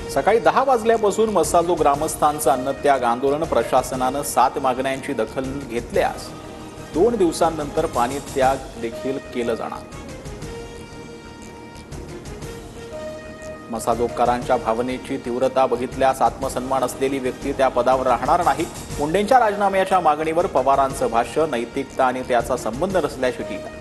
सकाळी 10 वाजल्यापासून मसाजो ग्रामस्थांचं अन्नत्याग आंदोलन प्रशासनानं 7 मागण्यांची दखल घेतल्यास 2 दिवसांनंतर पाणी त्याग देखील केलं जाणार। मसाजोगकारांच्या भावनेची तीव्रता बघितल्यास आत्मसन्मान असलेली व्यक्ती त्या पदावर राहणार नाही। मुंडेंच्या राजीनाम्याच्या मागणीवर पवारांचं भाष्य, नैतिकता आणि त्याचा संबंध नसल्याची टीका।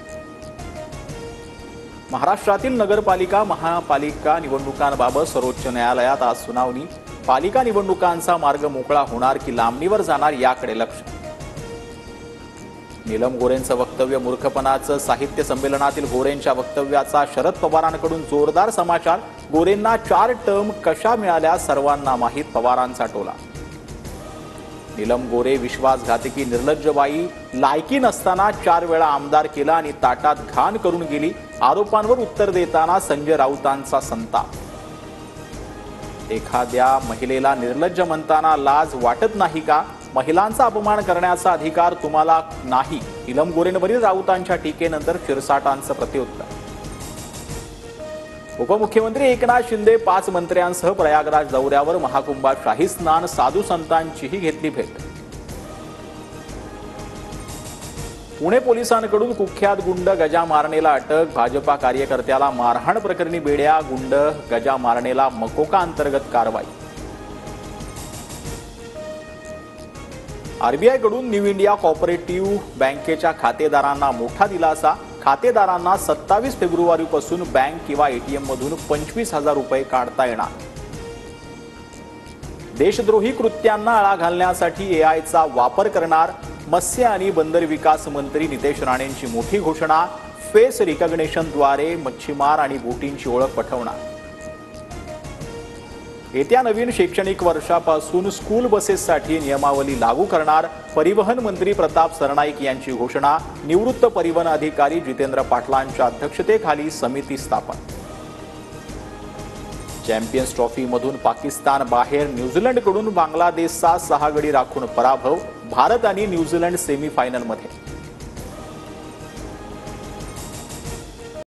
महाराष्ट्रातील नगरपालिका महापालिका निवडणुकांबाबत सर्वोच्च न्यायालयात आज सुनावणी। पालिका निवडणुकांचा मार्ग मोकळा होणार की लांबणीवर जाणार याकडे लक्ष। नीलम गोरेंचं वक्तव्य मूर्खपणाचं, साहित्य संमेलनातील गोरेंच्या वक्तव्याचा शरद पवारांकडून जोरदार समाचार। गोरेंना 4 टर्म कशा मिळाल्या सर्वांना माहीत, पवारांचा टोला। नीलम गोरे विश्वासघातकी निर्लज्जबाई, लायकी नसताना 4 वेळा आमदार केला आणि ताटात घाण करून गेली। आरोपांवर उत्तर देताना संजय राऊतांचा संताप। एखाद्या महिलेला निर्लज्ज म्हणताना लाज वाटत नाही का? महिलांचा अपमान करण्याचा अधिकार तुम्हाला नाही। नीलम गोरेंवरील राऊतांच्या टीकेनंतर शिरसाटांचं प्रत्युत्तर। उपमुख्यमंत्री एकनाथ शिंदे 5 मंत्र्यांसह प्रयागराज दौऱ्यावर। महाकुंभात शाही स्नान, साधू संतांचीही घेतली भेट। पुणे पोलिसांकडून कुख्यात गुंड गजा मारणेला अटक। भाजपा कार्यकर्त्याला मारहाण प्रकरणी बेड्या, गुंड गजा मारणेला मकोका अंतर्गत कारवाई। आरबीआयकडून न्यू इंडिया कोऑपरेटिव्ह बँकेच्या खातेदारांना मोठा दिलासा। खातेदारांना 27 फेब्रुवारीपासून बँक किंवा एटीएम मधून 25,000 रुपये काढता येणार। देशद्रोही कृत्यांना आळा घालण्यासाठी एआयचा वापर करणार। मत्स्य आणि बंदर विकास मंत्री नितेश राणेंची मोठी घोषणा। फेस रिकॉग्निशनद्वारे मच्छीमार आणि बोटींची ओळख पटवणार। येत्या नवीन शैक्षणिक वर्षापासून स्कूल बसेससाठी नियमावली लागू करणार। परिवहन मंत्री प्रताप सरनाईक यांची घोषणा। निवृत्त परिवहन अधिकारी जितेंद्र पाटलांच्या अध्यक्षतेखाली समिती स्थापन। चॅम्पियन्स ट्रॉफीमधून पाकिस्तान बाहेर। न्यूझीलंडकडून बांगलादेशचा 6 गडी राखून पराभव। भारत आणि न्यूझीलंड सेमीफायनलमध्ये।